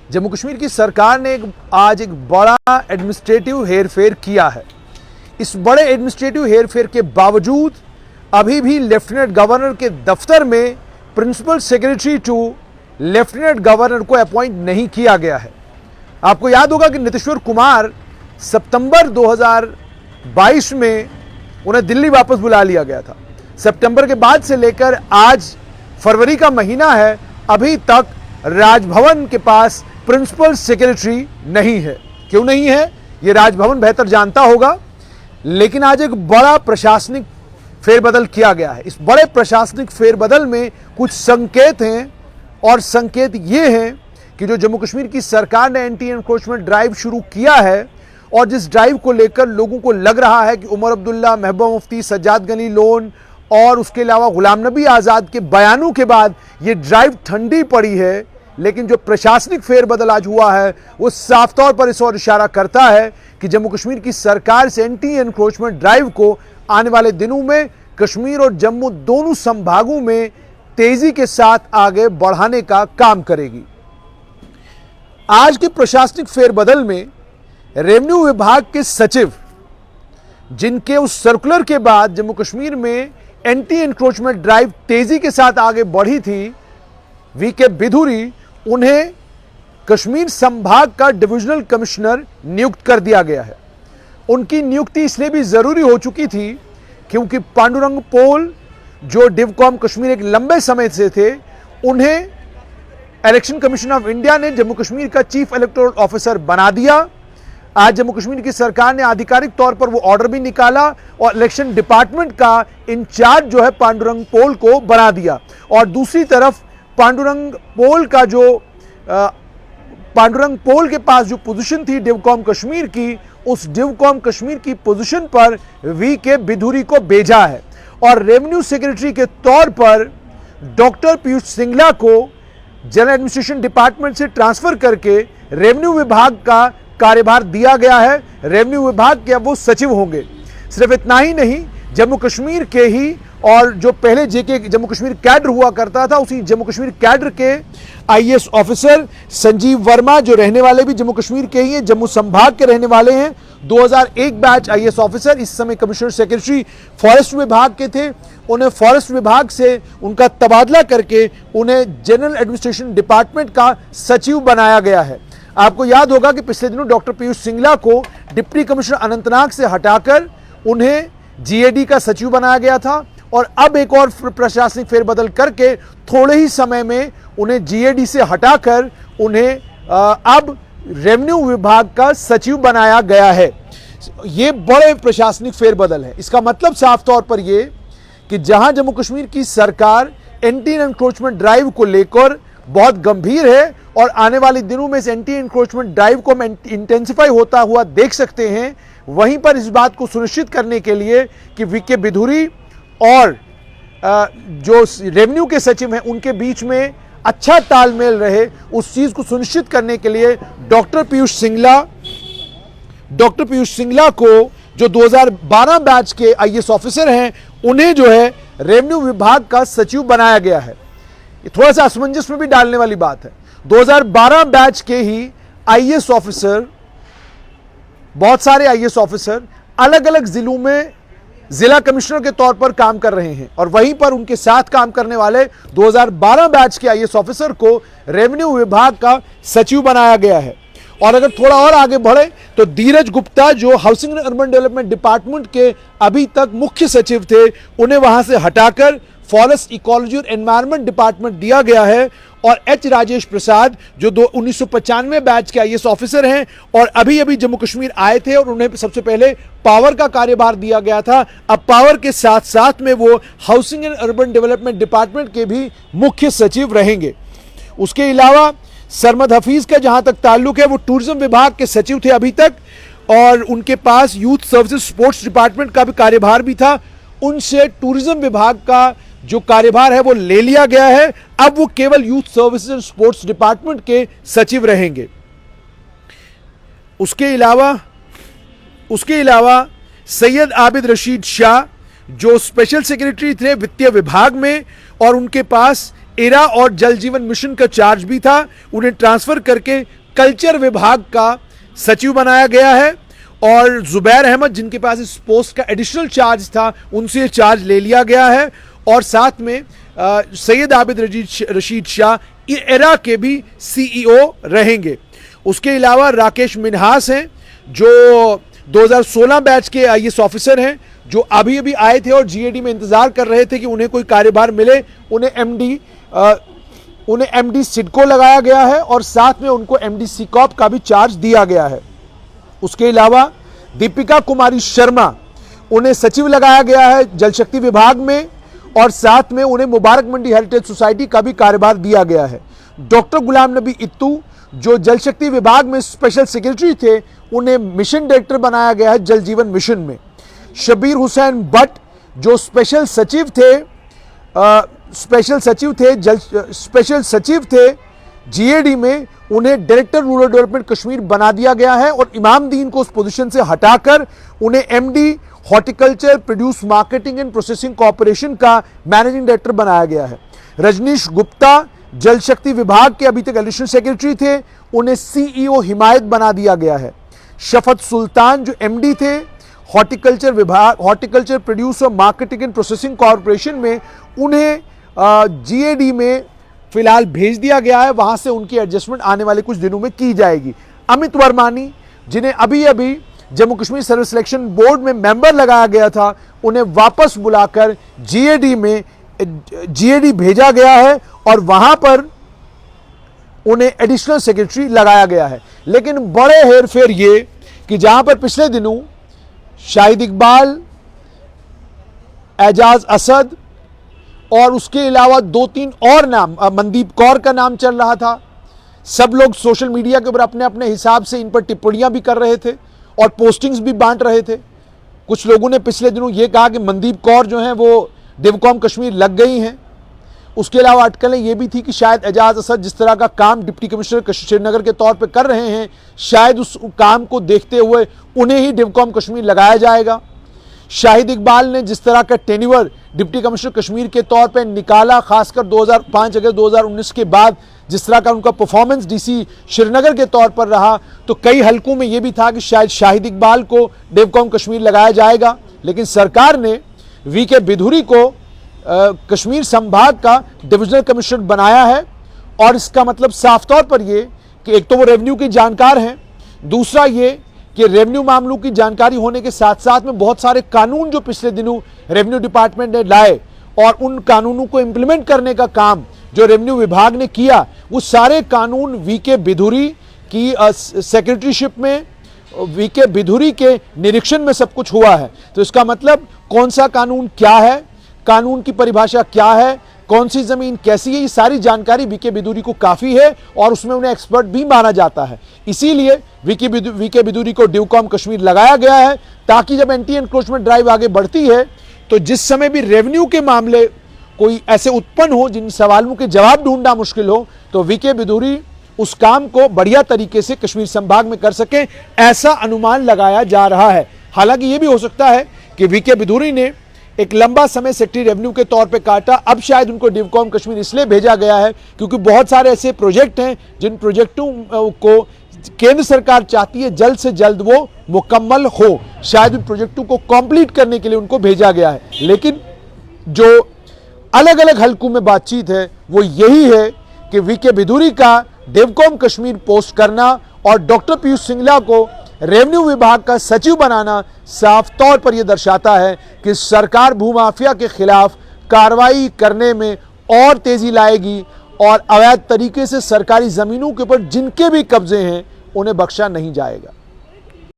जम्मू कश्मीर की सरकार ने आज एक बड़ा एडमिनिस्ट्रेटिव हेरफेर किया है। इस बड़े एडमिनिस्ट्रेटिव हेरफेर के बावजूद अभी भी लेफ्टिनेंट गवर्नर के दफ्तर में principal secretary to lieutenant governor को अपॉइंट नहीं किया गया है। आपको याद होगा कि नीतीश्वर कुमार सितंबर 2022 में उन्हें दिल्ली वापस बुला लिया गया था। सितंबर के बाद से लेकर आज फरवरी का महीना है, अभी तक राजभवन के पास प्रिंसिपल सेक्रेटरी नहीं है। क्यों नहीं है यह राजभवन बेहतर जानता होगा, लेकिन आज एक बड़ा प्रशासनिक फेरबदल किया गया है। इस बड़े प्रशासनिक फेरबदल में कुछ संकेत हैं और संकेत ये हैं कि जो जम्मू कश्मीर की सरकार ने एंटी एनक्रोचमेंट ड्राइव शुरू किया है और जिस ड्राइव को लेकर लोगों को लग रहा है कि उमर अब्दुल्ला, महबूबा मुफ्ती, सज्जाद गनी लोन और उसके अलावा गुलाम नबी आज़ाद के बयानों के बाद ये ड्राइव ठंडी पड़ी है, लेकिन जो प्रशासनिक फेरबदल आज हुआ है वो साफ तौर पर इस ओर इशारा करता है कि जम्मू कश्मीर की सरकार से एंटी एनक्रोचमेंट ड्राइव को आने वाले दिनों में कश्मीर और जम्मू दोनों संभागों में तेजी के साथ आगे बढ़ाने का काम करेगी। आज के प्रशासनिक फेरबदल में रेवेन्यू विभाग के सचिव, जिनके उस सर्कुलर के बाद जम्मू कश्मीर में एंटी एनक्रोचमेंट ड्राइव तेजी के साथ आगे बढ़ी थी, वीके बिधूरी, उन्हें कश्मीर संभाग का डिविजनल कमिश्नर नियुक्त कर दिया गया है। उनकी नियुक्ति इसलिए भी जरूरी हो चुकी थी क्योंकि पांडुरंग पोल, जो डिवकॉम कश्मीर एक लंबे समय से थे, उन्हें इलेक्शन कमीशन ऑफ इंडिया ने जम्मू कश्मीर का चीफ इलेक्टोरल ऑफिसर बना दिया। आज जम्मू कश्मीर की सरकार ने आधिकारिक तौर पर वो ऑर्डर भी निकाला और इलेक्शन डिपार्टमेंट का इंचार्ज जो है पांडुरंग पोल को बना दिया। और दूसरी तरफ पांडुरंग पोल के पास जो पोजीशन थी डिवकॉम कश्मीर की, उस डिवकॉम कश्मीर की पोजीशन पर वीके बिधूरी को भेजा है और रेवेन्यू सेक्रेटरी के तौर पर डॉक्टर पीयूष सिंगला को जनरल एडमिनिस्ट्रेशन डिपार्टमेंट से ट्रांसफर करके रेवेन्यू विभाग का कार्यभार दिया गया है। रेवेन्यू विभाग के अब वो सचिव होंगे। सिर्फ इतना ही नहीं, जम्मू कश्मीर के ही और जो पहले जेके जम्मू कश्मीर कैडर हुआ करता था, उसी जम्मू कश्मीर कैडर के आईएएस ऑफिसर संजीव वर्मा, जो रहने वाले भी जम्मू कश्मीर के ही हैं, जम्मू संभाग के रहने वाले हैं, 2001 बैच आईएएस ऑफिसर, इस समय कमिश्नर सेक्रेटरी फॉरेस्ट विभाग के थे। उन्हें फॉरेस्ट विभाग से उनका तबादला करके उन्हें जनरल एडमिनिस्ट्रेशन डिपार्टमेंट का सचिव बनाया गया है। आपको याद होगा कि पिछले दिनों डॉक्टर पीयूष सिंगला को डिप्टी कमिश्नर अनंतनाग से हटाकर उन्हें जीएडी का सचिव बनाया गया था और अब एक और प्रशासनिक फेरबदल करके थोड़े ही समय में उन्हें जीएडी से हटाकर उन्हें अब रेवेन्यू विभाग का सचिव बनाया गया है। ये बड़े प्रशासनिक फेरबदल है। इसका मतलब साफ तौर पर यह कि जहां जम्मू कश्मीर की सरकार एंटी एनक्रोचमेंट ड्राइव को लेकर बहुत गंभीर है और आने वाले दिनों में इस एंटी एनक्रोचमेंट ड्राइव को हम इंटेंसिफाई होता हुआ देख सकते हैं, वहीं पर इस बात को सुनिश्चित करने के लिए कि वीके बिधूरी और जो रेवेन्यू के सचिव हैं उनके बीच में अच्छा तालमेल रहे, उस चीज को सुनिश्चित करने के लिए डॉक्टर पीयूष सिंगला को, जो 2012 बैच के आईएएस ऑफिसर हैं, उन्हें जो है रेवेन्यू विभाग का सचिव बनाया गया है। ये थोड़ा सा असमंजस में भी डालने वाली बात है। 2012 बैच के ही आईएएस ऑफिसर, बहुत सारे आईएएस ऑफिसर अलग अलग जिलों में जिला कमिश्नर के तौर पर काम कर रहे हैं और वहीं पर उनके साथ काम करने वाले 2012 बैच के आईएएस ऑफिसर को रेवेन्यू विभाग का सचिव बनाया गया है। और अगर थोड़ा और आगे बढ़े तो धीरज गुप्ता, जो housing and urban development department के अभी तक मुख्य सचिव थे, उन्हें वहां से हटाकर फॉरेस्ट इकोलॉजी और एनवायरनमेंट डिपार्टमेंट दिया गया है। और एच राजेश प्रसाद, जो 1995 बैच के आईएएस ऑफिसर हैं और अभी अभी जम्मू कश्मीर आए थे और उन्हें सबसे पहले पावर का कार्यभार दिया गया था, अब पावर के साथ साथ में वो housing and urban development department के भी मुख्य सचिव रहेंगे। उसके अलावा सरमद हफीज का जहां तक ताल्लुक है, वो टूरिज्म विभाग के सचिव थे अभी तक और उनके पास यूथ सर्विसेज स्पोर्ट्स डिपार्टमेंट का भी कार्यभार भी था। उनसे टूरिज्म विभाग का जो कार्यभार है वो ले लिया गया है। अब वो केवल youth services and sports department के सचिव रहेंगे। उसके अलावा सैयद आबिद रशीद शाह, जो स्पेशल सेक्रेटरी थे वित्तीय विभाग में, और उनके पास एरा और जल जीवन मिशन का चार्ज भी था, उन्हें ट्रांसफर करके कल्चर विभाग का सचिव बनाया गया है। और जुबैर अहमद जिनके पास इस पोस्ट का एडिशनल चार्ज था, उनसे ये चार्ज ले लिया गया है। और साथ में सैयद आबिद रशीद शाह एरा के भी सीईओ रहेंगे। उसके अलावा राकेश मिन्हास हैं जो 2016 बैच के आईएएस ऑफिसर हैं, जो अभी अभी आए थे और जीएडी में इंतजार कर रहे थे कि उन्हें कोई कार्यभार मिले। उन्हें एमडी सिडको लगाया गया है और साथ में उनको एमडी सीकॉप का भी चार्ज दिया गया है। उसके अलावा दीपिका कुमारी शर्मा, उन्हें सचिव लगाया गया है जल शक्ति विभाग में और साथ में उन्हें मुबारक मंडी हेरिटेज सोसाइटी का भी कार्यभार दिया गया है। डॉक्टर गुलाम नबी इत्तू जो जल शक्ति विभाग में स्पेशल सेक्रेटरी थे, उन्हें मिशन डायरेक्टर बनाया गया है जल जीवन मिशन में। शबीर हुसैन भट्ट जो स्पेशल सचिव थे जीएडी में, उन्हें डायरेक्टर रूरल डेवलपमेंट कश्मीर बना दिया गया है। और इमामदीन को उस पोजीशन से हटाकर उन्हें MD horticulture produce marketing and processing corporation का मैनेजिंग डायरेक्टर बनाया गया है। रजनीश गुप्ता जल शक्ति विभाग के अभी तक एडिशनल सेक्रेटरी थे, उन्हें सीईओ हिमायत बना दिया गया है। शफत सुल्तान जो एमडी थे हॉर्टिकल्चर विभाग, हॉर्टिकल्चर प्रोड्यूस और मार्केटिंग एंड प्रोसेसिंग कॉर्पोरेशन में, उन्हें जीएडी में फिलहाल भेज दिया गया है। वहां से उनकी एडजस्टमेंट आने वाले कुछ दिनों में की जाएगी। अमित वर्मानी जिन्हें अभी अभी Jammu Kashmir service selection board में मेंबर लगाया गया था, उन्हें वापस बुलाकर जीएडी भेजा गया है और वहां पर उन्हें एडिशनल सेक्रेटरी लगाया गया है। लेकिन बड़े हेरफेर ये कि जहां पर पिछले दिनों शाहिद इकबाल, एजाज असद और उसके अलावा 2-3 और नाम, मनदीप कौर का नाम चल रहा था, सब लोग सोशल मीडिया के ऊपर अपने अपने हिसाब से इन पर टिप्पणियां भी कर रहे थे और पोस्टिंग्स भी बांट रहे थे। कुछ लोगों ने पिछले दिनों ये कहा कि मनदीप कौर जो हैं वो डिवकॉम कश्मीर लग गई हैं। उसके अलावा अटकलें ये भी थी कि शायद एजाज असद जिस तरह का काम डिप्टी कमिश्नर श्रीनगर के तौर पे कर रहे हैं, शायद उस काम को देखते हुए उन्हें ही डिवकॉम कश्मीर लगाया जाएगा। शाहिद इकबाल ने जिस तरह का टेन्योर डिप्टी कमिश्नर कश्मीर के तौर पे निकाला, खासकर 5 अगस्त 2019 के बाद जिस तरह का उनका परफॉर्मेंस डीसी श्रीनगर के तौर पर रहा, तो कई हलकों में यह भी था कि शायद शाहिद इकबाल को डिवकॉम कश्मीर लगाया जाएगा। लेकिन सरकार ने वीके बिधूरी को कश्मीर संभाग का डिविजनल कमिश्नर बनाया है। और इसका मतलब साफ तौर पर यह कि एक तो वो रेवेन्यू के जानकार हैं, दूसरा ये कि रेवेन्यू मामलों की जानकारी होने के साथ साथ में बहुत सारे कानून जो पिछले दिनों रेवेन्यू डिपार्टमेंट ने लाए और उन कानूनों को इंप्लीमेंट करने का काम जो रेवेन्यू विभाग ने किया, वो सारे कानून वीके बिधूरी की सेक्रेटरीशिप में, वीके बिधूरी के निरीक्षण में सब कुछ हुआ है। तो इसका मतलब कौन सा कानून क्या है, कानून की परिभाषा क्या है, कौन सी जमीन कैसी है, ये सारी जानकारी वीके बिधूरी को काफी है और उसमें उन्हें एक्सपर्ट भी माना जाता है। इसीलिए वीके बिधूरी को डिवकॉम कश्मीर लगाया गया है ताकि जब एंटी एनक्रोचमेंट ड्राइव आगे बढ़ती है तो जिस समय भी रेवेन्यू के मामले कोई ऐसे उत्पन्न हो जिन सवालों के जवाब ढूंढना मुश्किल हो, तो वीके बिधूरी उस काम को बढ़िया तरीके से कश्मीर संभाग में कर सके, ऐसा अनुमान लगाया जा रहा है। हालांकि यह भी हो सकता है कि वीके बिधूरी ने एक लंबा समय सेक्रेटरी रेवेन्यू के तौर पे काटा, अब शायद उनको डिवकॉम कश्मीर इसलिए भेजा गया है क्योंकि बहुत सारे ऐसे प्रोजेक्ट हैं जिन प्रोजेक्टों को केंद्र सरकार चाहती है जल्द से जल्द वो मुकम्मल हो, शायद उन प्रोजेक्टों को कंप्लीट करने के लिए उनको भेजा गया है। लेकिन जो अलग अलग हलकों में बातचीत है वो यही है कि वीके बिधूरी का डिवकॉम कश्मीर पोस्ट करना और डॉक्टर पीयूष सिंगला को रेवेन्यू विभाग का सचिव बनाना साफ तौर पर यह दर्शाता है कि सरकार भूमाफिया के खिलाफ कार्रवाई करने में और तेजी लाएगी और अवैध तरीके से सरकारी जमीनों के ऊपर जिनके भी कब्जे हैं उन्हें बख्शा नहीं जाएगा।